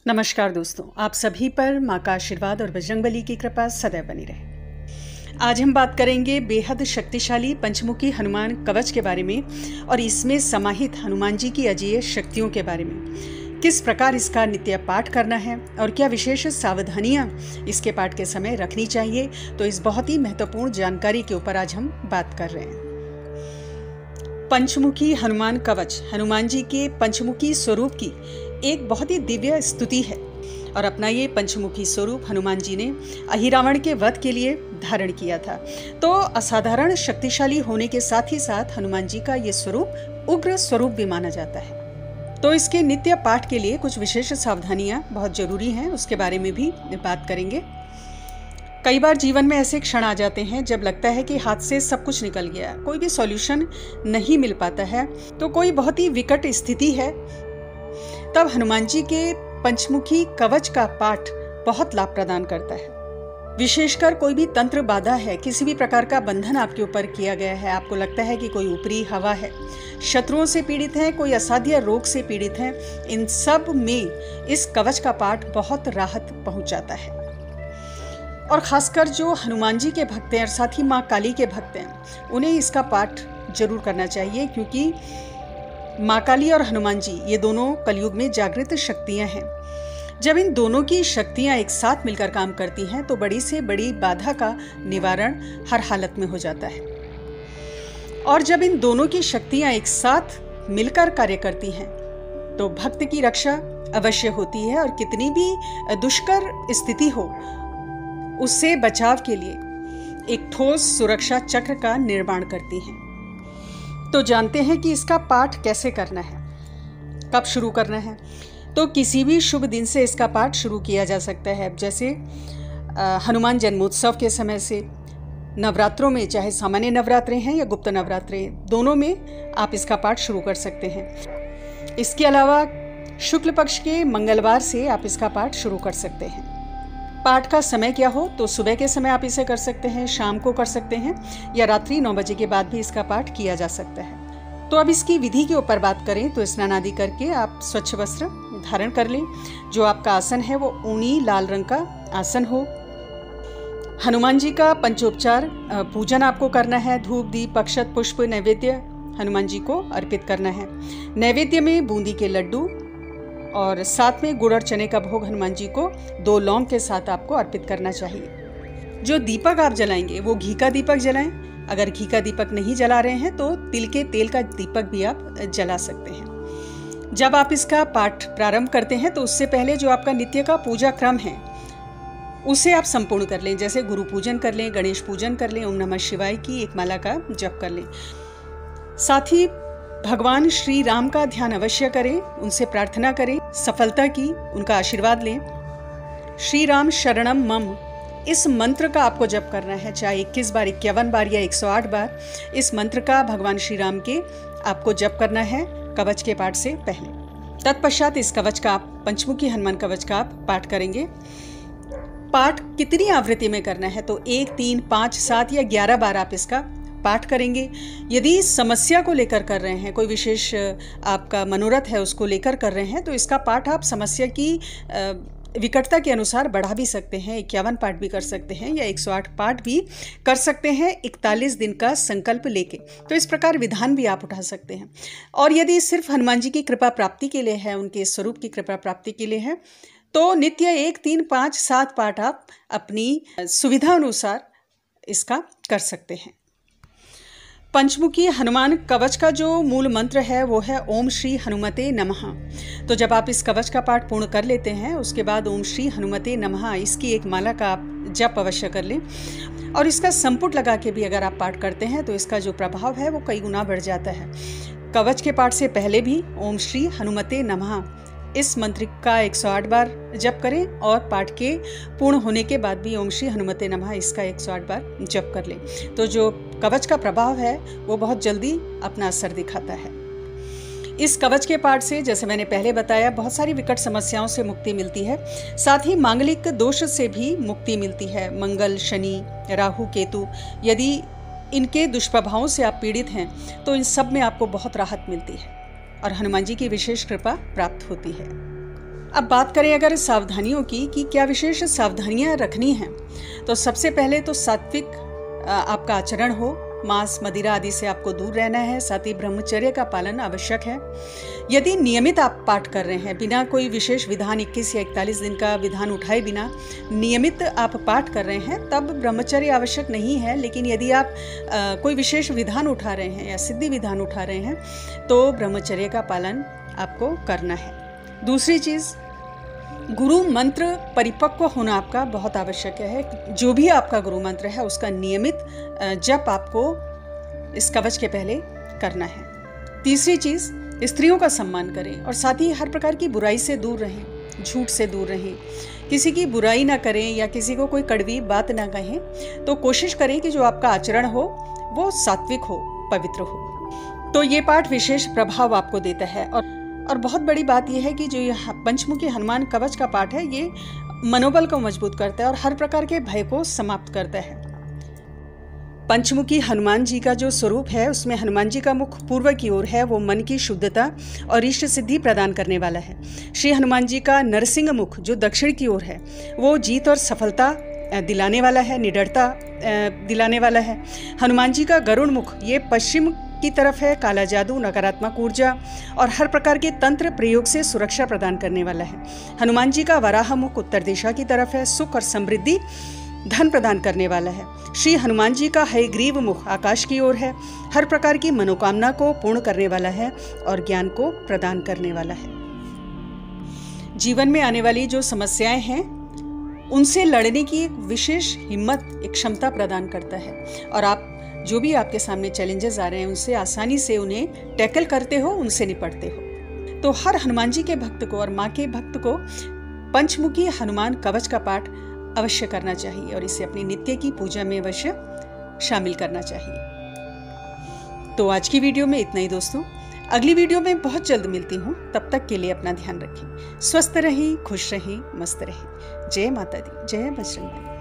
नमस्कार दोस्तों, आप सभी पर माँ का आशीर्वाद और बजरंगबली की कृपा सदैव बनी रहे। आज हम बात करेंगे बेहद शक्तिशाली पंचमुखी हनुमान कवच के बारे में और इसमें समाहित हनुमान जी की अजेय शक्तियों के बारे में। किस प्रकार इसका नित्य पाठ करना है और क्या विशेष सावधानियां इसके पाठ के समय रखनी चाहिए, तो इस बहुत ही महत्वपूर्ण जानकारी के ऊपर आज हम बात कर रहे हैं। पंचमुखी हनुमान कवच हनुमान जी के पंचमुखी स्वरूप की एक बहुत ही दिव्य स्तुति है और अपना ये पंचमुखी स्वरूप हनुमान जी ने अहिरावण के वध के लिए धारण किया था। तो असाधारण शक्तिशाली होने के साथ ही साथ हनुमान जी का ये स्वरूप उग्र स्वरूप भी माना जाता है। तो इसके नित्य पाठ के लिए कुछ विशेष सावधानियां बहुत जरूरी हैं, उसके बारे में भी बात करेंगे। कई बार जीवन में ऐसे क्षण आ जाते हैं जब लगता है कि हाथ से सब कुछ निकल गया, कोई भी सॉल्यूशन नहीं मिल पाता है, तो कोई बहुत ही विकट स्थिति है, तब हनुमान जी के पंचमुखी कवच का पाठ बहुत लाभ प्रदान करता है। विशेषकर कोई भी तंत्र बाधा है, किसी भी प्रकार का बंधन आपके ऊपर किया गया है, आपको लगता है कि कोई ऊपरी हवा है, शत्रुओं से पीड़ित है, कोई असाध्य रोग से पीड़ित है, इन सब में इस कवच का पाठ बहुत राहत पहुंचाता है। और खासकर जो हनुमान जी के भक्त हैं और साथ ही माँ काली के भक्त हैं, उन्हें इसका पाठ जरूर करना चाहिए, क्योंकि माँ काली और हनुमान जी ये दोनों कलयुग में जागृत शक्तियां हैं। जब इन दोनों की शक्तियां एक साथ मिलकर काम करती हैं तो बड़ी से बड़ी बाधा का निवारण हर हालत में हो जाता है। और जब इन दोनों की शक्तियां एक साथ मिलकर कार्य करती हैं तो भक्त की रक्षा अवश्य होती है और कितनी भी दुष्कर स्थिति हो, उससे बचाव के लिए एक ठोस सुरक्षा चक्र का निर्माण करती हैं। तो जानते हैं कि इसका पाठ कैसे करना है, कब शुरू करना है। तो किसी भी शुभ दिन से इसका पाठ शुरू किया जा सकता है, जैसे हनुमान जन्मोत्सव के समय से, नवरात्रों में, चाहे सामान्य नवरात्रे हैं या गुप्त नवरात्रे, दोनों में आप इसका पाठ शुरू कर सकते हैं। इसके अलावा शुक्ल पक्ष के मंगलवार से आप इसका पाठ शुरू कर सकते हैं। पाठ का समय क्या हो, तो सुबह के समय आप इसे कर सकते हैं, शाम को कर सकते हैं, या रात्रि 9 बजे के बाद भी इसका पाठ किया जा सकता है। तो अब इसकी विधि के ऊपर बात करें तो स्नान आदि करके आप स्वच्छ वस्त्र धारण कर लें। जो आपका आसन है वो ऊनी लाल रंग का आसन हो। हनुमान जी का पंचोपचार पूजन आपको करना है। धूप, दीप, अक्षत, पुष्प, नैवेद्य हनुमान जी को अर्पित करना है। नैवेद्य में बूंदी के लड्डू और साथ में गुड़ और चने का भोग हनुमान जी को 2 लौंग के साथ आपको अर्पित करना चाहिए। जो दीपक आप जलाएंगे वो घी का दीपक जलाएं। अगर घी का दीपक नहीं जला रहे हैं तो तिल के तेल का दीपक भी आप जला सकते हैं। जब आप इसका पाठ प्रारंभ करते हैं तो उससे पहले जो आपका नित्य का पूजा क्रम है उसे आप संपूर्ण कर लें। जैसे गुरु पूजन कर लें, गणेश पूजन कर लें, ओम नमः शिवाय की एक माला का जप कर लें। साथ ही भगवान श्री राम का ध्यान अवश्य करें, उनसे प्रार्थना करें सफलता की, उनका आशीर्वाद लें। श्री राम शरणम मम, इस मंत्र का आपको जप करना है, चाहे 21 बार, 51 बार या 108 बार। इस मंत्र का भगवान श्री राम के आपको जप करना है कवच के पाठ से पहले। तत्पश्चात इस कवच का आप, पंचमुखी हनुमान कवच का आप पाठ करेंगे। पाठ कितनी आवृत्ति में करना है, तो 1, 3, 5, 7 या 11 बार आप इसका पाठ करेंगे। यदि समस्या को लेकर कर रहे हैं, कोई विशेष आपका मनोरथ है उसको लेकर कर रहे हैं, तो इसका पाठ आप समस्या की विकटता के अनुसार बढ़ा भी सकते हैं। 51 पाठ भी कर सकते हैं या 108 पाठ भी कर सकते हैं 41 दिन का संकल्प लेके। तो इस प्रकार विधान भी आप उठा सकते हैं। और यदि सिर्फ हनुमान जी की कृपा प्राप्ति के लिए है, उनके स्वरूप की कृपा प्राप्ति के लिए है, तो नित्य 1, 3, 5, 7 पाठ आप अपनी सुविधा अनुसार इसका कर सकते हैं। पंचमुखी हनुमान कवच का जो मूल मंत्र है वो है ओम श्री हनुमते नमः। तो जब आप इस कवच का पाठ पूर्ण कर लेते हैं उसके बाद ओम श्री हनुमते नमः इसकी एक माला का आप जप अवश्य कर लें। और इसका संपुट लगा के भी अगर आप पाठ करते हैं तो इसका जो प्रभाव है वो कई गुना बढ़ जाता है। कवच के पाठ से पहले भी ओम श्री हनुमते नमः इस मंत्र का 108 बार जप करें और पाठ के पूर्ण होने के बाद भी ओम श्री हनुमते नमः इसका 108 बार जप कर लें। तो जो कवच का प्रभाव है वो बहुत जल्दी अपना असर दिखाता है। इस कवच के पाठ से, जैसे मैंने पहले बताया, बहुत सारी विकट समस्याओं से मुक्ति मिलती है। साथ ही मांगलिक दोष से भी मुक्ति मिलती है। मंगल, शनि, राहु, केतु, यदि इनके दुष्प्रभावों से आप पीड़ित हैं तो इन सब में आपको बहुत राहत मिलती है और हनुमान जी की विशेष कृपा प्राप्त होती है। अब बात करें अगर सावधानियों की कि क्या विशेष सावधानियां रखनी हैं, तो सबसे पहले तो सात्विक आपका आचरण हो, मांस मदिरा आदि से आपको दूर रहना है। साथ ही ब्रह्मचर्य का पालन आवश्यक है। यदि नियमित आप पाठ कर रहे हैं, बिना कोई विशेष विधान 21 या 41 दिन का विधान उठाए बिना नियमित आप पाठ कर रहे हैं, तब ब्रह्मचर्य आवश्यक नहीं है। लेकिन यदि आप कोई विशेष विधान उठा रहे हैं या सिद्धि विधान उठा रहे हैं, तो ब्रह्मचर्य का पालन आपको करना है। दूसरी चीज़, गुरु मंत्र परिपक्व होना आपका बहुत आवश्यक है। जो भी आपका गुरु मंत्र है उसका नियमित जप आपको इस कवच के पहले करना है। तीसरी चीज़, स्त्रियों का सम्मान करें और साथ ही हर प्रकार की बुराई से दूर रहें, झूठ से दूर रहें, किसी की बुराई ना करें या किसी को कोई कड़वी बात ना कहें। तो कोशिश करें कि जो आपका आचरण हो वो सात्विक हो, पवित्र हो। तो ये पाठ विशेष प्रभाव आपको देता है। और बहुत बड़ी बात यह है कि जो यह पंचमुखी हनुमान कवच का पाठ है, ये मनोबल को मजबूत करता है और हर प्रकार के भय को समाप्त करता है। पंचमुखी हनुमान जी का जो स्वरूप है, उसमें हनुमान जी का मुख पूर्व की ओर है, वो मन की शुद्धता और इष्ट सिद्धि प्रदान करने वाला है। श्री हनुमान जी का नरसिंह मुख जो दक्षिण की ओर है, वो जीत और सफलता दिलाने वाला है, निडरता दिलाने वाला है। हनुमान जी का गरुड़ मुख ये पश्चिम की तरफ है, काला जादू, नकारात्मक ऊर्जा और हर प्रकार के तंत्र प्रयोग से सुरक्षा प्रदान करने वाला है। हनुमान जी का वराह मुख उत्तर दिशा की तरफ है, सुख और समृद्धि, धन प्रदान करने वाला है। श्री हनुमान जी का हयग्रीव मुख आकाश की ओर है, हर प्रकार की मनोकामना को पूर्ण करने वाला है और ज्ञान को प्रदान करने वाला है। जीवन में आने वाली जो समस्याएं हैं, उनसे लड़ने की एक विशेष हिम्मत, एक क्षमता प्रदान करता है और आप जो भी आपके सामने चैलेंजेस आ रहे हैं, उनसे आसानी से उन्हें टैकल करते हो, उनसे निपटते हो। तो हर हनुमान जी के भक्त को और माँ के भक्त को पंचमुखी हनुमान कवच का पाठ अवश्य करना चाहिए और इसे अपनी नित्य की पूजा में अवश्य शामिल करना चाहिए। तो आज की वीडियो में इतना ही दोस्तों। अगली वीडियो में बहुत जल्द मिलती हूँ। तब तक के लिए अपना ध्यान रखें, स्वस्थ रहें, खुश रहें, मस्त रहें। जय माता दी, जय बजरंग बली।